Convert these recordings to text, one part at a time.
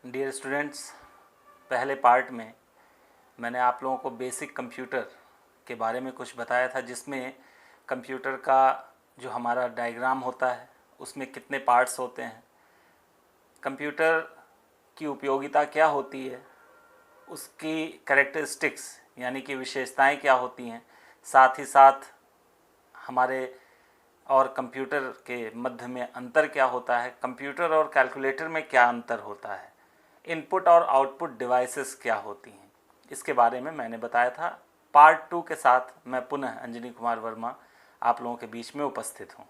Dear students, पहले part में मैंने आप लोगों को बेसिक कंप्यूटर के बारे में कुछ बताया था, जिसमें कंप्यूटर का जो हमारा डायग्राम होता है उसमें कितने पार्ट्स होते हैं, कंप्यूटर की उपयोगिता क्या होती है, उसकी कैरेक्टरिस्टिक्स यानी कि विशेषताएं क्या होती हैं, साथ ही साथ हमारे और कंप्यूटर के मध्य में अंतर क्या होता है, कंप्यूटर और कैलकुलेटर में क्या अंतर होता है, इनपुट और आउटपुट डिवाइसेस क्या होती हैं, इसके बारे में मैंने बताया था। पार्ट 2 के साथ मैं पुनः अंजनी कुमार वर्मा आप लोगों के बीच में उपस्थित हूँ।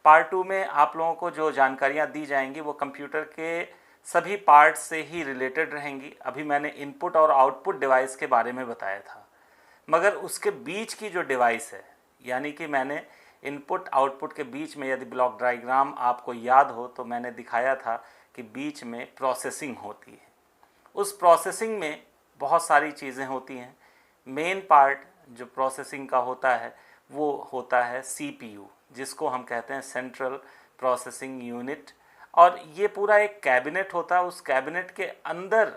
पार्ट 2 में आप लोगों को जो जानकारियाँ दी जाएंगी वो कंप्यूटर के सभी पार्ट से ही रिलेटेड रहेंगी। अभी मैंने इनपुट और आउटपुट डिवाइस के बारे में बताया था, मगर उसके बीच की जो डिवाइस है, यानी कि मैंने इनपुट आउटपुट के बीच में, यदि ब्लॉक डायग्राम आपको याद हो तो मैंने दिखाया था कि बीच में प्रोसेसिंग होती है। उस प्रोसेसिंग में बहुत सारी चीज़ें होती हैं। मेन पार्ट जो प्रोसेसिंग का होता है वो होता है CPU, जिसको हम कहते हैं सेंट्रल प्रोसेसिंग यूनिट, और ये पूरा एक कैबिनेट होता है। उस कैबिनेट के अंदर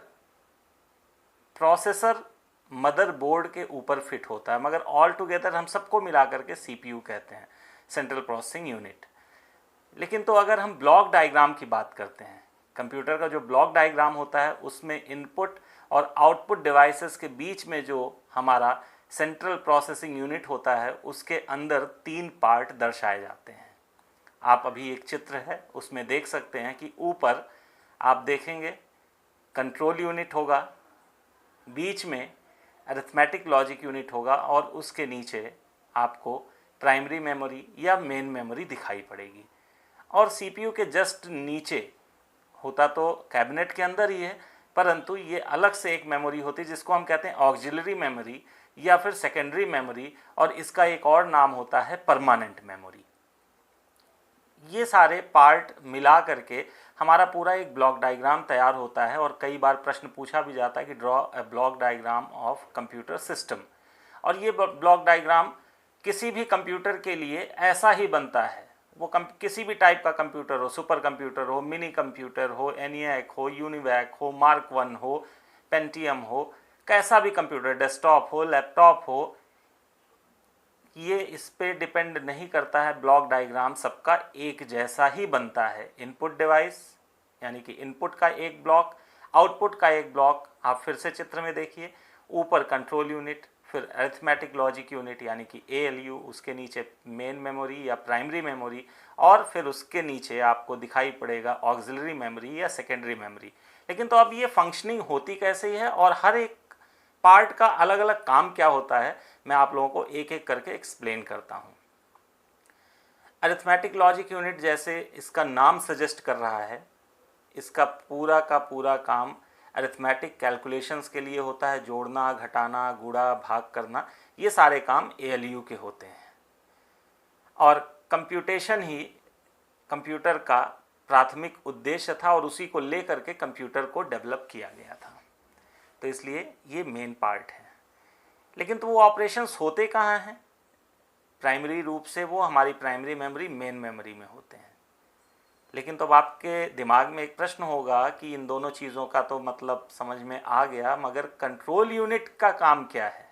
प्रोसेसर मदरबोर्ड के ऊपर फिट होता है, मगर ऑल टुगेदर हम सबको मिला करके CPU कहते हैं, सेंट्रल प्रोसेसिंग यूनिट। लेकिन तो अगर हम ब्लॉक डायग्राम की बात करते हैं, कंप्यूटर का जो ब्लॉक डायग्राम होता है उसमें इनपुट और आउटपुट डिवाइसेस के बीच में जो हमारा सेंट्रल प्रोसेसिंग यूनिट होता है उसके अंदर 3 पार्ट दर्शाए जाते हैं। आप अभी एक चित्र है उसमें देख सकते हैं कि ऊपर आप देखेंगे कंट्रोल यूनिट होगा, बीच में अरिथमेटिक लॉजिक यूनिट होगा और उसके नीचे आपको प्राइमरी मेमोरी या मेन मेमोरी दिखाई पड़ेगी। और CPU के जस्ट नीचे होता तो कैबिनेट के अंदर ही है, परंतु ये अलग से एक मेमोरी होती है जिसको हम कहते हैं ऑक्सिलरी मेमोरी या फिर सेकेंडरी मेमोरी, और इसका एक और नाम होता है परमानेंट मेमोरी। ये सारे पार्ट मिला करके हमारा पूरा एक ब्लॉक डायग्राम तैयार होता है। और कई बार प्रश्न पूछा भी जाता है कि draw a block diagram of computer system, और ये ब्लॉक डायग्राम किसी भी कंप्यूटर के लिए ऐसा ही बनता है। वो किसी भी टाइप का कंप्यूटर हो, सुपर कंप्यूटर हो, मिनी कंप्यूटर हो, एनियाक हो, यूनिवैक हो, मार्क 1 हो, पेंटियम हो, कैसा भी कंप्यूटर, डेस्कटॉप हो, लैपटॉप हो, ये इस पे डिपेंड नहीं करता है। ब्लॉक डायग्राम सबका एक जैसा ही बनता है। इनपुट डिवाइस यानी कि इनपुट का एक ब्लॉक, आउटपुट का एक ब्लॉक। आप फिर से चित्र में देखिए, ऊपर कंट्रोल यूनिट, फिर अरिथमेटिक लॉजिक यूनिट यानी कि ALU, उसके नीचे मेन मेमोरी या प्राइमरी मेमोरी, और फिर उसके नीचे आपको दिखाई पड़ेगा ऑक्सिलरी मेमोरी या सेकेंडरी मेमोरी। लेकिन तो अब ये फंक्शनिंग होती कैसे है और हर एक पार्ट का अलग अलग काम क्या होता है, मैं आप लोगों को एक एक करके एक्सप्लेन करता हूँ। अरिथमेटिक लॉजिक यूनिट, जैसे इसका नाम सजेस्ट कर रहा है, इसका पूरा का पूरा काम अरिथमेटिक कैलकुलेशंस के लिए होता है। जोड़ना, घटाना, गुणा, भाग करना, ये सारे काम ALU के होते हैं। और कंप्यूटेशन ही कंप्यूटर का प्राथमिक उद्देश्य था और उसी को लेकर के कंप्यूटर को डेवलप किया गया था, तो इसलिए ये मेन पार्ट है। लेकिन तो वो ऑपरेशंस होते कहाँ हैं? प्राइमरी रूप से वो हमारी प्राइमरी मेमोरी, मेन मेमोरी में होते हैं। लेकिन तो अब आपके दिमाग में एक प्रश्न होगा कि इन दोनों चीज़ों का तो मतलब समझ में आ गया, मगर कंट्रोल यूनिट का काम क्या है?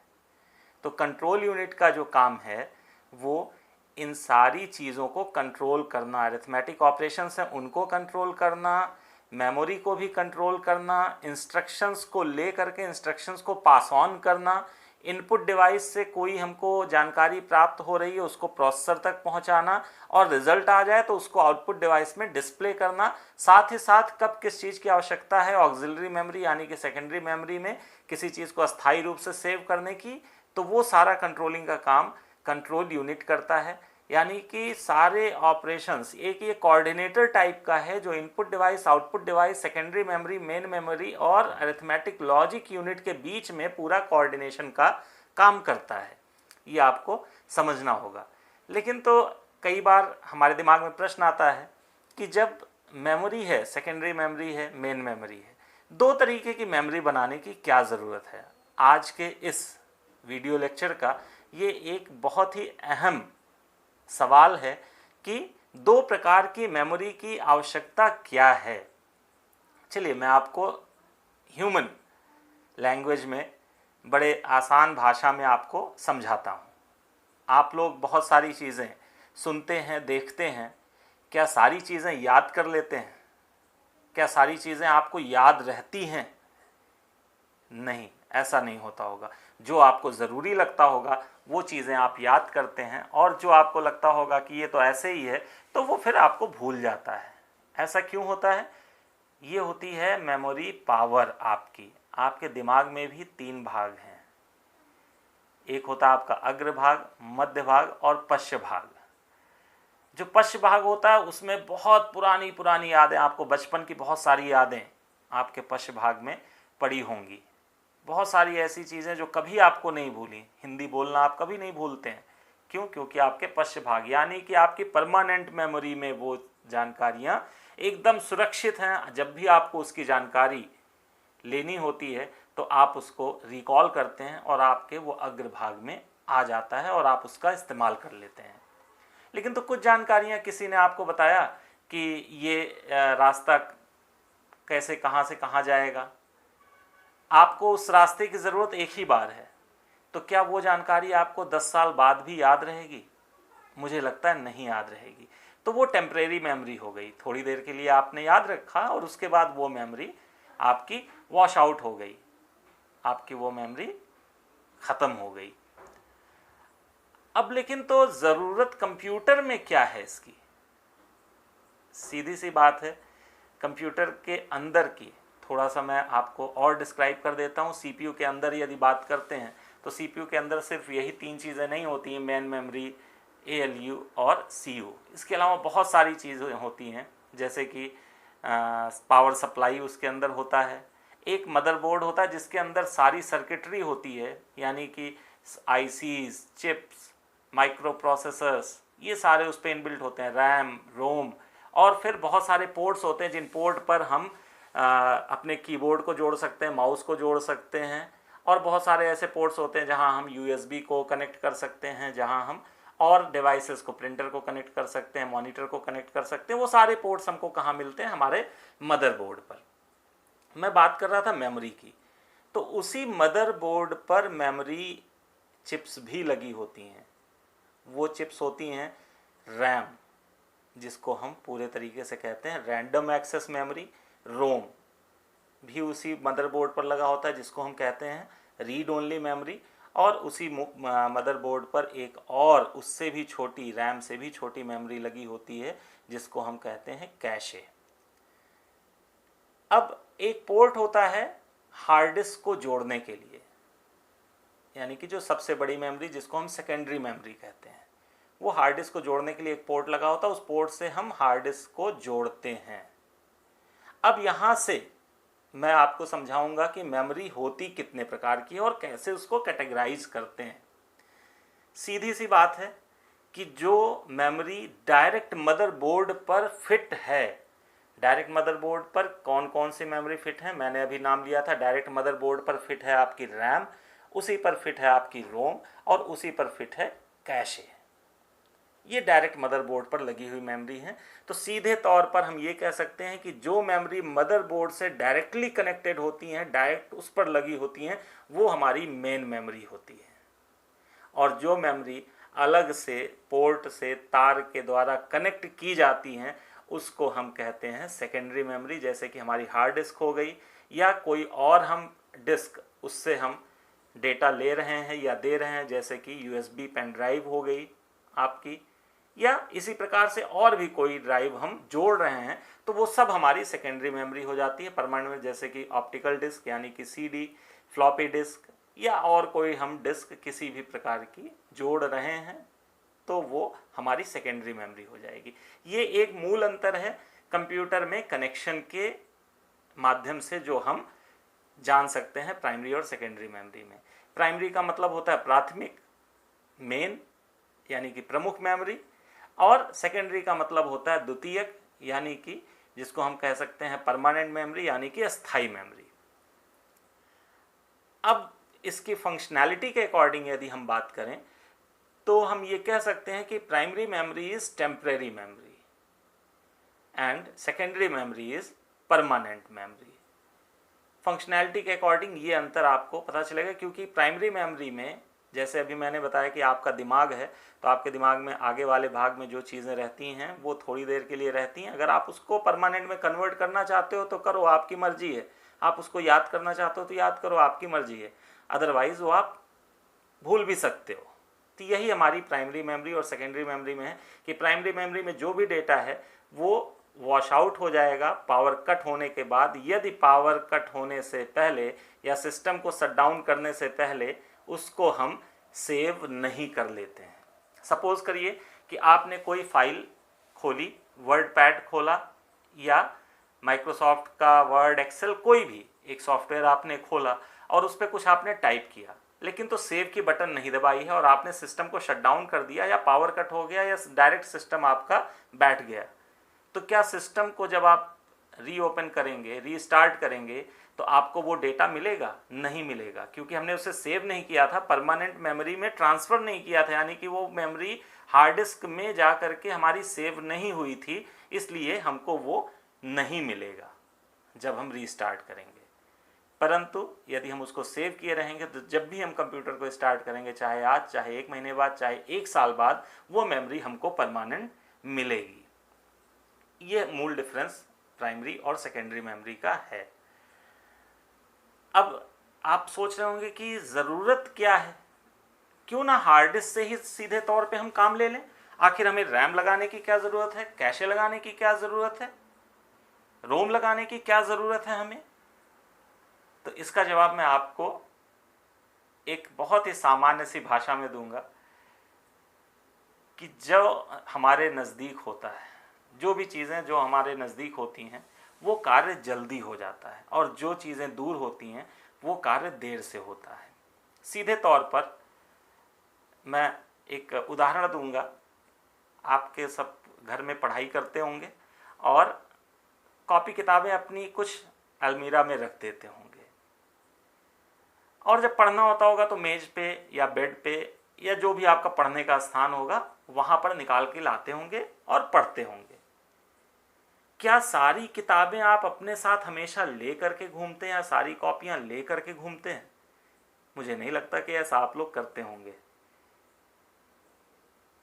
तो कंट्रोल यूनिट का जो काम है वो इन सारी चीज़ों को कंट्रोल करना, अरिथमेटिक ऑपरेशंस हैं उनको कंट्रोल करना, मेमोरी को भी कंट्रोल करना, इंस्ट्रक्शंस को ले करके इंस्ट्रक्शंस को पास ऑन करना, इनपुट डिवाइस से कोई हमको जानकारी प्राप्त हो रही है उसको प्रोसेसर तक पहुंचाना, और रिजल्ट आ जाए तो उसको आउटपुट डिवाइस में डिस्प्ले करना। साथ ही साथ कब किस चीज़ की आवश्यकता है ऑक्सिलरी मेमोरी यानी कि सेकेंडरी मेमोरी में किसी चीज़ को अस्थायी रूप से सेव करने की, तो वो सारा कंट्रोलिंग का काम कंट्रोल यूनिट करता है। यानी कि सारे ऑपरेशंस एक ये कोऑर्डिनेटर टाइप का है जो input device, output device, secondary memory, main memory और अरिथमेटिक लॉजिक यूनिट के बीच में पूरा कोऑर्डिनेशन का काम करता है। ये आपको समझना होगा। लेकिन तो कई बार हमारे दिमाग में प्रश्न आता है कि जब मेमोरी है, सेकेंडरी मेमोरी है, मेन मेमोरी है, दो तरीके की मेमोरी बनाने की क्या ज़रूरत है? आज के इस वीडियो लेक्चर का ये एक बहुत ही अहम सवाल है कि दो प्रकार की मेमोरी की आवश्यकता क्या है। चलिए मैं आपको ह्यूमन लैंग्वेज में बड़े आसान भाषा में आपको समझाता हूँ। आप लोग बहुत सारी चीज़ें सुनते हैं, देखते हैं, क्या सारी चीज़ें याद कर लेते हैं? क्या सारी चीज़ें आपको याद रहती हैं? नहीं, ऐसा नहीं होता होगा। जो आपको ज़रूरी लगता होगा वो चीज़ें आप याद करते हैं, और जो आपको लगता होगा कि ये तो ऐसे ही है, तो वो फिर आपको भूल जाता है। ऐसा क्यों होता है? ये होती है मेमोरी पावर आपकी। आपके दिमाग में भी 3 भाग हैं। एक होता है आपका अग्र भाग, मध्य भाग और पश्च भाग। जो पश्च भाग होता है उसमें बहुत पुरानी पुरानी यादें, आपको बचपन की बहुत सारी यादें आपके पश्च भाग में पड़ी होंगी। बहुत सारी ऐसी चीज़ें जो कभी आपको नहीं भूली। हिंदी बोलना आप कभी नहीं भूलते हैं। क्यों? क्योंकि आपके पश्च भाग यानी कि आपकी परमानेंट मेमोरी में वो जानकारियाँ एकदम सुरक्षित हैं। जब भी आपको उसकी जानकारी लेनी होती है तो आप उसको रिकॉल करते हैं और आपके वो अग्रभाग में आ जाता है और आप उसका इस्तेमाल कर लेते हैं। लेकिन तो कुछ जानकारियाँ किसी ने आपको बताया कि ये रास्ता कैसे कहाँ से कहाँ जाएगा, आपको उस रास्ते की ज़रूरत एक ही बार है, तो क्या वो जानकारी आपको 10 साल बाद भी याद रहेगी? मुझे लगता है नहीं याद रहेगी। तो वो टेम्परेरी मेमोरी हो गई। थोड़ी देर के लिए आपने याद रखा और उसके बाद वो मेमोरी आपकी वॉश आउट हो गई, आपकी वो मेमोरी ख़त्म हो गई। अब लेकिन तो ज़रूरत कंप्यूटर में क्या है इसकी? सीधी सी बात है, कंप्यूटर के अंदर की थोड़ा सा मैं आपको और डिस्क्राइब कर देता हूँ। सीपीयू के अंदर यदि बात करते हैं तो सीपीयू के अंदर सिर्फ यही 3 चीज़ें नहीं होती हैं, मेन मेमोरी, एएलयू और सीयू। इसके अलावा बहुत सारी चीज़ें होती हैं, जैसे कि पावर सप्लाई उसके अंदर होता है। एक मदरबोर्ड होता है जिसके अंदर सारी सर्किटरी होती है, यानी कि आईसीज, चिप्स, माइक्रो प्रोसेसर्स, ये सारे उस पर इनबिल्ट होते हैं, रैम, रोम, और फिर बहुत सारे पोर्ट्स होते हैं जिन पोर्ट पर हम अपने कीबोर्ड को जोड़ सकते हैं, माउस को जोड़ सकते हैं, और बहुत सारे ऐसे पोर्ट्स होते हैं जहां हम यूएसबी को कनेक्ट कर सकते हैं, जहां हम और डिवाइसेस को, प्रिंटर को कनेक्ट कर सकते हैं, मॉनिटर को कनेक्ट कर सकते हैं। वो सारे पोर्ट्स हमको कहाँ मिलते हैं? हमारे मदरबोर्ड पर। मैं बात कर रहा था मेमोरी की, तो उसी मदरबोर्ड पर मेमोरी चिप्स भी लगी होती हैं। वो चिप्स होती हैं रैम, जिसको हम पूरे तरीके से कहते हैं रैंडम एक्सेस मेमोरी। रोम भी उसी मदरबोर्ड पर लगा होता है जिसको हम कहते हैं रीड ओनली मेमोरी। और उसी मदरबोर्ड पर एक और उससे भी छोटी, रैम से भी छोटी मेमोरी लगी होती है जिसको हम कहते हैं कैशे। अब एक पोर्ट होता है हार्ड डिस्क को जोड़ने के लिए, यानी कि जो सबसे बड़ी मेमोरी जिसको हम सेकेंडरी मेमोरी कहते हैं, वो हार्ड डिस्क को जोड़ने के लिए एक पोर्ट लगा होता है। उस पोर्ट से हम हार्ड डिस्क को जोड़ते हैं। अब यहाँ से मैं आपको समझाऊंगा कि मेमोरी होती कितने प्रकार की है और कैसे उसको कैटेगराइज करते हैं। सीधी सी बात है कि जो मेमोरी डायरेक्ट मदरबोर्ड पर फिट है, डायरेक्ट मदरबोर्ड पर कौन कौन सी मेमोरी फिट है, मैंने अभी नाम लिया था। डायरेक्ट मदरबोर्ड पर फिट है आपकी रैम, उसी पर फिट है आपकी रोम, और उसी पर फिट है कैशे। ये डायरेक्ट मदरबोर्ड पर लगी हुई मेमोरी है। तो सीधे तौर पर हम ये कह सकते हैं कि जो मेमोरी मदरबोर्ड से डायरेक्टली कनेक्टेड होती हैं, डायरेक्ट उस पर लगी होती हैं, वो हमारी मेन मेमोरी होती है। और जो मेमोरी अलग से पोर्ट से तार के द्वारा कनेक्ट की जाती हैं उसको हम कहते हैं सेकेंडरी मेमोरी। जैसे कि हमारी हार्ड डिस्क हो गई, या कोई और हम डिस्क, उससे हम डेटा ले रहे हैं या दे रहे हैं, जैसे कि यूएसबी पेन ड्राइव हो गई आपकी, या इसी प्रकार से और भी कोई ड्राइव हम जोड़ रहे हैं, तो वो सब हमारी सेकेंडरी मेमोरी हो जाती है परमानेंट। जैसे कि ऑप्टिकल डिस्क यानी कि सीडी, फ्लॉपी डिस्क, या और कोई हम डिस्क किसी भी प्रकार की जोड़ रहे हैं तो वो हमारी सेकेंडरी मेमोरी हो जाएगी। ये एक मूल अंतर है कंप्यूटर में कनेक्शन के माध्यम से जो हम जान सकते हैं प्राइमरी और सेकेंडरी मेमोरी में। प्राइमरी का मतलब होता है प्राथमिक, मेन यानी कि प्रमुख मेमोरी, और सेकेंडरी का मतलब होता है द्वितीयक, यानी कि जिसको हम कह सकते हैं परमानेंट मेमोरी यानी कि अस्थाई मेमोरी। अब इसकी फंक्शनैलिटी के अकॉर्डिंग यदि हम बात करें तो हम ये कह सकते हैं कि primary memory is temporary memory and secondary memory is permanent memory. Functionality के अकॉर्डिंग ये अंतर आपको पता चलेगा, क्योंकि प्राइमरी मेमोरी में जैसे अभी मैंने बताया कि आपका दिमाग है, तो आपके दिमाग में आगे वाले भाग में जो चीज़ें रहती हैं वो थोड़ी देर के लिए रहती हैं। अगर आप उसको परमानेंट में कन्वर्ट करना चाहते हो तो करो, आपकी मर्जी है। आप उसको याद करना चाहते हो तो याद करो, आपकी मर्जी है। अदरवाइज़ वो आप भूल भी सकते हो। तो यही हमारी प्राइमरी मेमोरी और सेकेंडरी मेमोरी में है कि प्राइमरी मेमोरी में जो भी डेटा है वो वॉश आउट हो जाएगा पावर कट होने के बाद, यदि पावर कट होने से पहले या सिस्टम को शट डाउन करने से पहले उसको हम सेव नहीं कर लेते हैं। सपोज करिए कि आपने कोई फाइल खोली, वर्ड पैड खोला या माइक्रोसॉफ्ट का वर्ड, एक्सेल, कोई भी एक सॉफ्टवेयर आपने खोला और उस पर कुछ आपने टाइप किया, लेकिन तो सेव की बटन नहीं दबाई है और आपने सिस्टम को शट डाउन कर दिया या पावर कट हो गया या डायरेक्ट सिस्टम आपका बैठ गया, तो क्या सिस्टम को जब आप रीओपन करेंगे, रीस्टार्ट करेंगे, तो आपको वो डेटा मिलेगा? नहीं मिलेगा, क्योंकि हमने उसे सेव नहीं किया था, परमानेंट मेमोरी में ट्रांसफ़र नहीं किया था, यानी कि वो मेमोरी हार्ड डिस्क में जा करके हमारी सेव नहीं हुई थी, इसलिए हमको वो नहीं मिलेगा जब हम रीस्टार्ट करेंगे। परंतु यदि हम उसको सेव किए रहेंगे तो जब भी हम कंप्यूटर को स्टार्ट करेंगे, चाहे आज, चाहे 1 महीने बाद, चाहे 1 साल बाद, वो मेमोरी हमको परमानेंट मिलेगी। ये मूल डिफरेंस प्राइमरी और सेकेंडरी मेमोरी का है। अब आप सोच रहे होंगे कि ज़रूरत क्या है, क्यों ना हार्ड डिस्क से ही सीधे तौर पे हम काम ले लें? आखिर हमें रैम लगाने की क्या ज़रूरत है, कैशे लगाने की क्या ज़रूरत है, रोम लगाने की क्या ज़रूरत है हमें? तो इसका जवाब मैं आपको एक बहुत ही सामान्य सी भाषा में दूंगा कि जो हमारे नज़दीक होता है, जो भी चीज़ें जो हमारे नज़दीक होती हैं वो कार्य जल्दी हो जाता है, और जो चीज़ें दूर होती हैं वो कार्य देर से होता है। सीधे तौर पर मैं एक उदाहरण दूंगा। आपके सब घर में पढ़ाई करते होंगे और कॉपी किताबें अपनी कुछ अलमीरा में रख देते होंगे, और जब पढ़ना होता होगा तो मेज़ पे या बेड पे या जो भी आपका पढ़ने का स्थान होगा वहाँ पर निकाल के लाते होंगे और पढ़ते होंगे। क्या सारी किताबें आप अपने साथ हमेशा ले करके घूमते हैं या सारी कॉपियाँ ले करके घूमते हैं? मुझे नहीं लगता कि ऐसा आप लोग करते होंगे।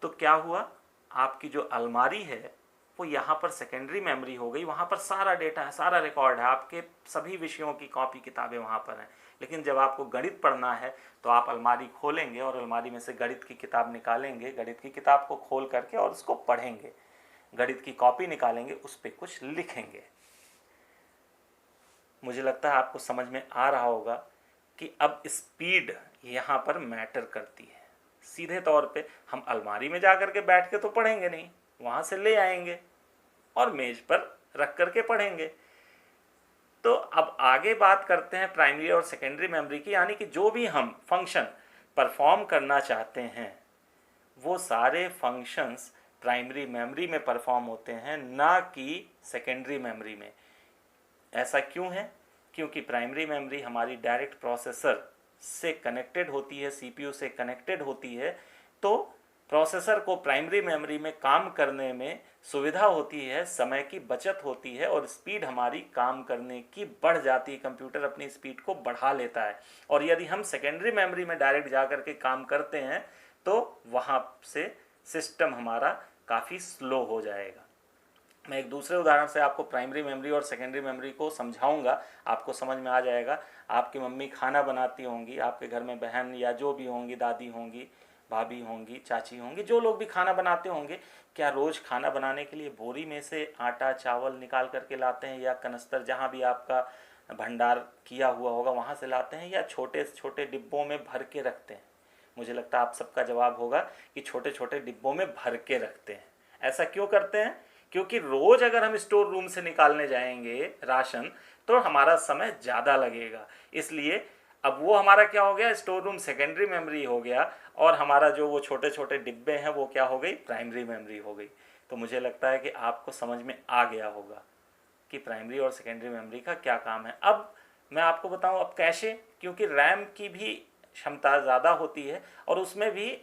तो क्या हुआ, आपकी जो अलमारी है वो यहाँ पर सेकेंडरी मेमोरी हो गई, वहाँ पर सारा डेटा है, सारा रिकॉर्ड है, आपके सभी विषयों की कॉपी किताबें वहाँ पर हैं। लेकिन जब आपको गणित पढ़ना है तो आप अलमारी खोलेंगे और अलमारी में से गणित की किताब निकालेंगे, गणित की किताब को खोल करके और उसको पढ़ेंगे, गणित की कॉपी निकालेंगे, उस पर कुछ लिखेंगे। मुझे लगता है आपको समझ में आ रहा होगा कि अब स्पीड यहाँ पर मैटर करती है। सीधे तौर पे हम अलमारी में जा कर के बैठ के तो पढ़ेंगे नहीं, वहाँ से ले आएंगे और मेज पर रख करके पढ़ेंगे। तो अब आगे बात करते हैं प्राइमरी और सेकेंडरी मेमोरी की, यानी कि जो भी हम फंक्शन परफॉर्म करना चाहते हैं वो सारे फंक्शंस प्राइमरी मेमोरी में परफॉर्म होते हैं, ना कि सेकेंडरी मेमोरी में। ऐसा क्यों है? क्योंकि प्राइमरी मेमोरी हमारी डायरेक्ट प्रोसेसर से कनेक्टेड होती है, सीपीयू से कनेक्टेड होती है, तो प्रोसेसर को प्राइमरी मेमोरी में काम करने में सुविधा होती है, समय की बचत होती है और स्पीड हमारी काम करने की बढ़ जाती है, कंप्यूटर अपनी स्पीड को बढ़ा लेता है। और यदि हम सेकेंडरी मेमोरी में डायरेक्ट जा कर के काम करते हैं तो वहाँ से सिस्टम हमारा काफ़ी स्लो हो जाएगा। मैं एक दूसरे उदाहरण से आपको प्राइमरी मेमोरी और सेकेंडरी मेमोरी को समझाऊंगा, आपको समझ में आ जाएगा। आपकी मम्मी खाना बनाती होंगी, आपके घर में बहन या जो भी होंगी, दादी होंगी, भाभी होंगी, चाची होंगी, जो लोग भी खाना बनाते होंगे, क्या रोज़ खाना बनाने के लिए बोरी में से आटा चावल निकाल करके लाते हैं, या कनस्तर जहाँ भी आपका भंडार किया हुआ होगा वहाँ से लाते हैं, या छोटे छोटे डिब्बों में भर के रखते हैं? मुझे लगता है आप सबका जवाब होगा कि छोटे छोटे डिब्बों में भर के रखते हैं। ऐसा क्यों करते हैं? क्योंकि रोज़ अगर हम स्टोर रूम से निकालने जाएंगे राशन तो हमारा समय ज़्यादा लगेगा, इसलिए अब वो हमारा क्या हो गया, स्टोर रूम सेकेंडरी मेमोरी हो गया, और हमारा जो वो छोटे छोटे डिब्बे हैं वो क्या हो गई, प्राइमरी मेमोरी हो गई। तो मुझे लगता है कि आपको समझ में आ गया होगा कि प्राइमरी और सेकेंडरी मेमोरी का क्या काम है। अब मैं आपको बताऊं, अब कैशे, क्योंकि रैम की भी क्षमता ज़्यादा होती है और उसमें भी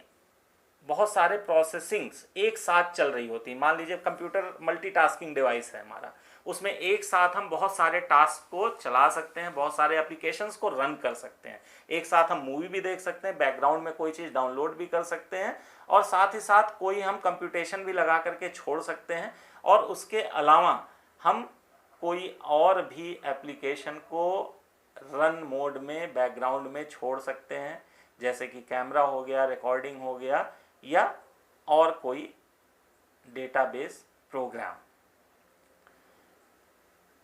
बहुत सारे प्रोसेसिंग्स एक साथ चल रही होती है। मान लीजिए कंप्यूटर मल्टीटास्किंग डिवाइस है हमारा, उसमें एक साथ हम बहुत सारे टास्क को चला सकते हैं, बहुत सारे एप्लीकेशंस को रन कर सकते हैं। एक साथ हम मूवी भी देख सकते हैं, बैकग्राउंड में कोई चीज़ डाउनलोड भी कर सकते हैं, और साथ ही साथ कोई हम कंप्यूटेशन भी लगा करके छोड़ सकते हैं। और उसके अलावा हम कोई और भी एप्लीकेशन को रन मोड में बैकग्राउंड में छोड़ सकते हैं, जैसे कि कैमरा हो गया, रिकॉर्डिंग हो गया, या और कोई डेटाबेस प्रोग्राम।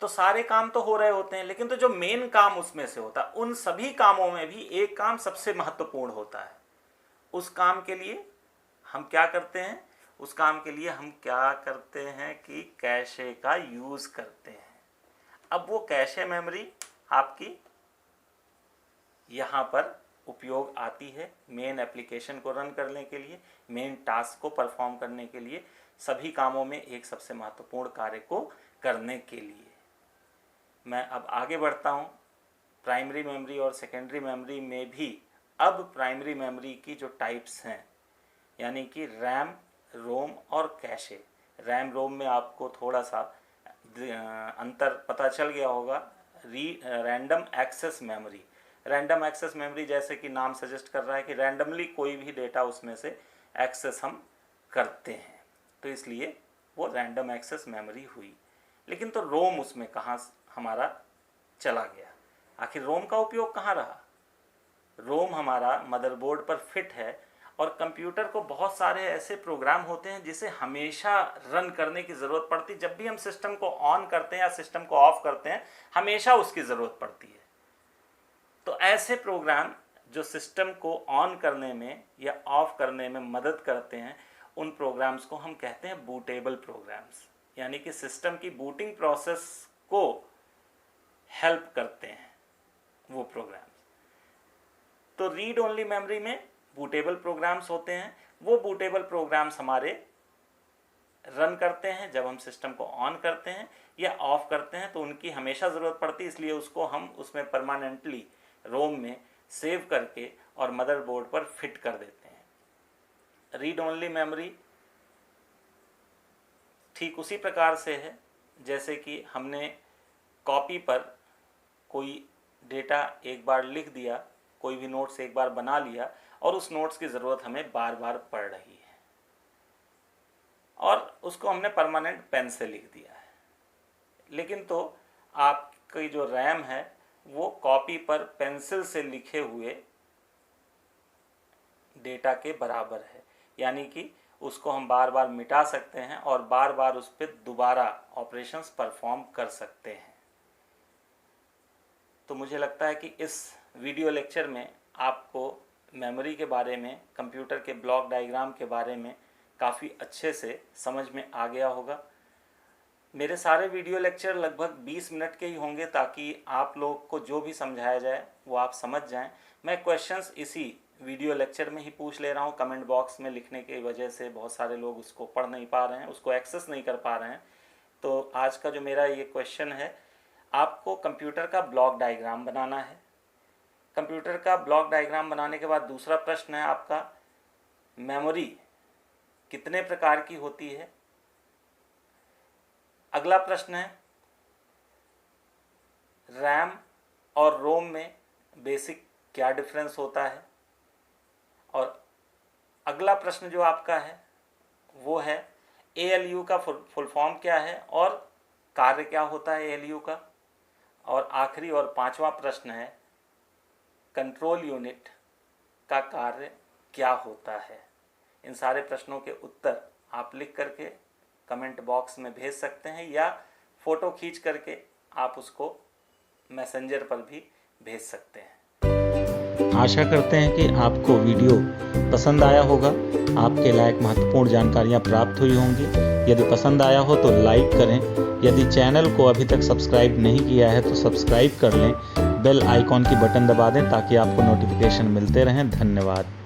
तो सारे काम तो हो रहे होते हैं, लेकिन तो जो मेन काम उसमें से होता है, उन सभी कामों में भी एक काम सबसे महत्वपूर्ण होता है। उस काम के लिए हम क्या करते हैं? उस काम के लिए हम क्या करते हैं कि कैशे का यूज़ करते हैं। अब वो कैशे मेमोरी आपकी यहाँ पर उपयोग आती है मेन एप्लीकेशन को रन करने के लिए, मेन टास्क को परफॉर्म करने के लिए, सभी कामों में एक सबसे महत्वपूर्ण कार्य को करने के लिए। मैं अब आगे बढ़ता हूँ। प्राइमरी मेमोरी और सेकेंडरी मेमोरी में भी अब प्राइमरी मेमोरी की जो टाइप्स हैं, यानी कि रैम, रोम और कैशे। रैम रोम में आपको थोड़ा सा अंतर पता चल गया होगा। Random access memory, random access memory जैसे कि नाम सजेस्ट कर रहा है कि रैंडमली कोई भी डेटा उसमें से एक्सेस हम करते हैं, तो इसलिए वो रैंडम एक्सेस मेमोरी हुई। लेकिन तो रोम उसमें कहाँ हमारा चला गया? आखिर रोम का उपयोग कहाँ रहा? रोम हमारा मदरबोर्ड पर फिट है, और कंप्यूटर को बहुत सारे ऐसे प्रोग्राम होते हैं जिसे हमेशा रन करने की ज़रूरत पड़ती। जब भी हम सिस्टम को ऑन करते हैं या सिस्टम को ऑफ करते हैं, हमेशा उसकी ज़रूरत पड़ती है। तो ऐसे प्रोग्राम जो सिस्टम को ऑन करने में या ऑफ करने में मदद करते हैं, उन प्रोग्राम्स को हम कहते हैं बूटेबल प्रोग्राम्स, यानी कि सिस्टम की बूटिंग प्रोसेस को हेल्प करते हैं वो प्रोग्राम्स। तो रीड ओनली मेमोरी में बूटेबल प्रोग्राम्स होते हैं। वो बूटेबल प्रोग्राम्स हमारे रन करते हैं जब हम सिस्टम को ऑन करते हैं या ऑफ करते हैं, तो उनकी हमेशा ज़रूरत पड़ती है, इसलिए उसको हम उसमें परमानेंटली रोम में सेव करके और मदरबोर्ड पर फिट कर देते हैं। रीड ओनली मेमोरी ठीक उसी प्रकार से है जैसे कि हमने कॉपी पर कोई डेटा एक बार लिख दिया, कोई भी नोट्स एक बार बना लिया, और उस नोट्स की ज़रूरत हमें बार बार पड़ रही है, और उसको हमने परमानेंट पेन से लिख दिया है। लेकिन तो आपकी जो रैम है वो कॉपी पर पेंसिल से लिखे हुए डेटा के बराबर है, यानी कि उसको हम बार बार मिटा सकते हैं और बार बार उस पर दोबारा ऑपरेशंस परफॉर्म कर सकते हैं। तो मुझे लगता है कि इस वीडियो लेक्चर में आपको मेमोरी के बारे में, कंप्यूटर के ब्लॉक डायग्राम के बारे में काफ़ी अच्छे से समझ में आ गया होगा। मेरे सारे वीडियो लेक्चर लगभग 20 मिनट के ही होंगे, ताकि आप लोग को जो भी समझाया जाए वो आप समझ जाएं। मैं क्वेश्चंस इसी वीडियो लेक्चर में ही पूछ ले रहा हूँ। कमेंट बॉक्स में लिखने की वजह से बहुत सारे लोग उसको पढ़ नहीं पा रहे हैं, उसको एक्सेस नहीं कर पा रहे हैं। तो आज का जो मेरा ये क्वेश्चन है, आपको कंप्यूटर का ब्लॉक डायग्राम बनाना है। कंप्यूटर का ब्लॉक डायग्राम बनाने के बाद दूसरा प्रश्न है आपका, मेमोरी कितने प्रकार की होती है? अगला प्रश्न है, रैम और रोम में बेसिक क्या डिफरेंस होता है? और अगला प्रश्न जो आपका है वो है ALU का फुल फॉर्म क्या है और कार्य क्या होता है ALU का? और आखिरी और पांचवा प्रश्न है, कंट्रोल यूनिट का कार्य क्या होता है? इन सारे प्रश्नों के उत्तर आप लिख करके कमेंट बॉक्स में भेज सकते हैं, या फ़ोटो खींच करके आप उसको मैसेंजर पर भी भेज सकते हैं। आशा करते हैं कि आपको वीडियो पसंद आया होगा, आपके लायक महत्वपूर्ण जानकारियां प्राप्त हुई होंगी। यदि पसंद आया हो तो लाइक करें, यदि चैनल को अभी तक सब्सक्राइब नहीं किया है तो सब्सक्राइब कर लें, बेल आइकॉन की बटन दबा दें ताकि आपको नोटिफिकेशन मिलते रहें। धन्यवाद।